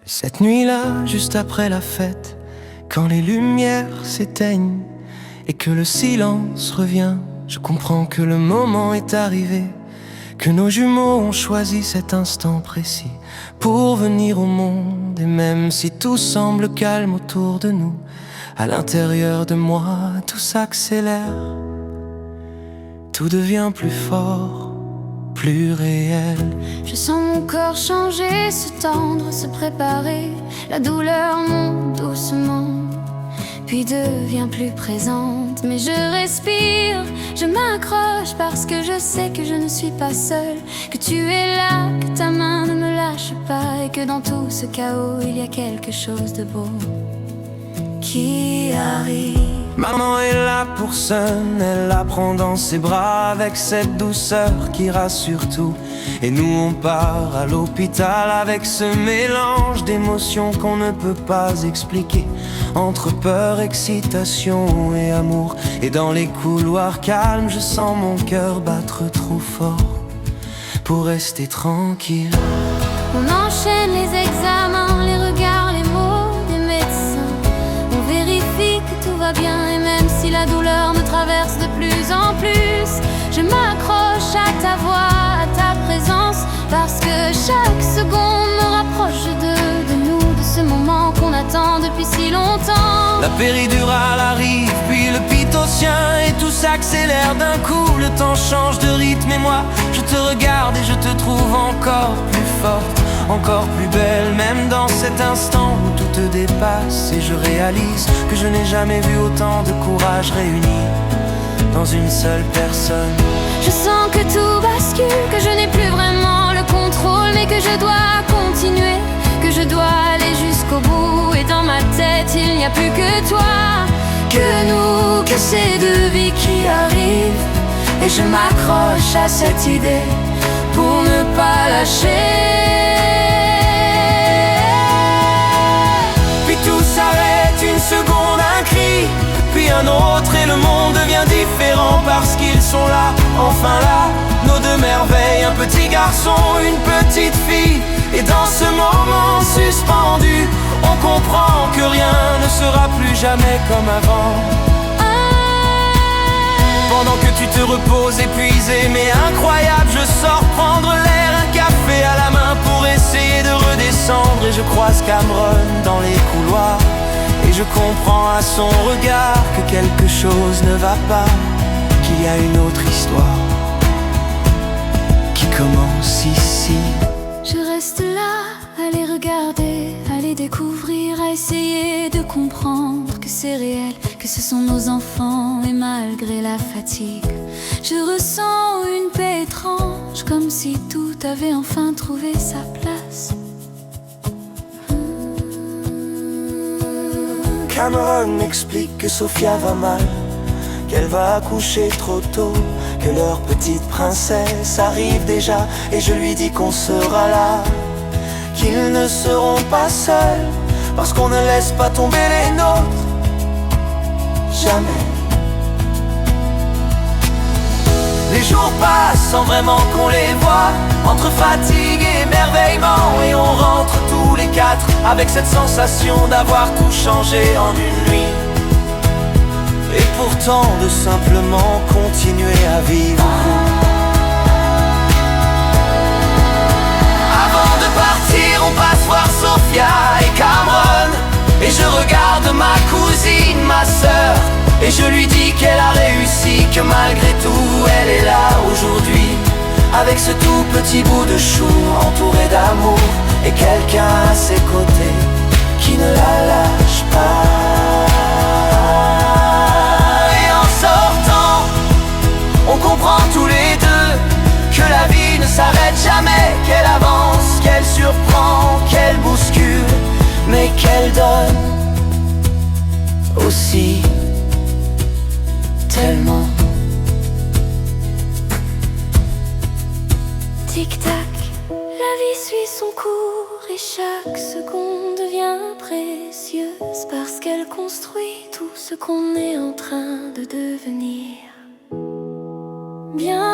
Cette nuit-là, juste après la fête, quand les lumières s'éteignent et que le silence revient, je comprends que le moment est arrivé, que nos jumeaux ont choisi cet instant précis pour venir au monde. Et même si tout semble calme autour de nous, à l'intérieur de moi, tout s'accélère, tout devient plus fort, plus réel. Je sens mon corps changer, se tendre, se préparer. La douleur monte doucement, puis devient plus présente. Mais je respire, je m'accroche parce que je sais que je ne suis pas seule, que tu es là, que ta main ne me lâche pas, et que dans tout ce chaos, il y a quelque chose de beau qui arrive. Maman est là pour Sun, elle la prend dans ses bras avec cette douceur qui rassure tout. Et nous on part à l'hôpital avec ce mélange d'émotions qu'on ne peut pas expliquer, entre peur, excitation et amour. Et dans les couloirs calmes, je sens mon cœur battre trop fort pour rester tranquille. On enchaîne les examens, les regards, les mots des médecins. On vérifie que tout va bien, et même si la douleur me traverse de plus en plus, je m'accroche à ta voix, à ta présence, parce que chaque seconde me rapproche de nous, de ce moment qu'on attend depuis si longtemps. La péridurale arrive, puis le pitocien, et tout s'accélère d'un coup. Le temps change de rythme et moi, je te regarde et je te trouve encore plus forte, encore plus belle, même dans cet instant où tout te dépasse. Et je réalise que je n'ai jamais vu autant de courage réuni dans une seule personne. Je sens que tout bascule, que je n'ai plus vraiment le contrôle, mais que je dois continuer, que je dois aller jusqu'au bout. Et dans ma tête, il n'y a plus que toi, que nous, que ces deux vies qui arrivent. Et je m'accroche à cette idée pour ne pas lâcher. Puis tout s'arrête, une seconde, un cri, puis un autre, et le monde devient différent parce qu'ils sont là, enfin là, nos deux merveilles, un petit garçon, une petite fille. Et dans ce moment suspendu, on comprend que rien ne sera plus jamais comme avant. Pendant que tu te reposes épuisé mais incroyable, je sors prendre l'air, un café à la main pour essayer de redescendre. Et je croise Cameron dans les couloirs, et je comprends à son regard que quelque chose ne va pas, qu'il y a une autre histoire qui commence ici. Je reste là, à les regarder, à les découvrir, à essayer de comprendre que c'est réel, que ce sont nos enfants. Et malgré la fatigue, je ressens une paix étrange, comme si tout avait enfin trouvé sa place. Cameron m'explique que Sophia va mal, qu'elle va accoucher trop tôt, que leur petite princesse arrive déjà. Et je lui dis qu'on sera là, qu'ils ne seront pas seuls, parce qu'on ne laisse pas tomber les nôtres, jamais. Les jours passent sans vraiment qu'on les voit, entre fatigue et émerveillement, et on rentre tous les quatre avec cette sensation d'avoir tout changé en une nuit. Et pourtant de simplement continuer à vivre. Avant de partir, on passe voir Sophia et Cameron, et je regarde ma cousine, ma sœur, et je lui dis qu'elle a réussi, que malgré tout elle est là aujourd'hui, avec ce tout petit bout de chou entouré d'amour, et quelqu'un à ses côtés qui ne la lâche pas. Et en sortant, on comprend tous les deux que la vie ne s'arrête jamais, qu'elle avance, qu'elle surprend, qu'elle bouscule, mais qu'elle donne aussi tellement. Tic-tac, la vie suit son cours, et chaque seconde devient précieuse, parce qu'elle construit tout ce qu'on est en train de devenir. Bien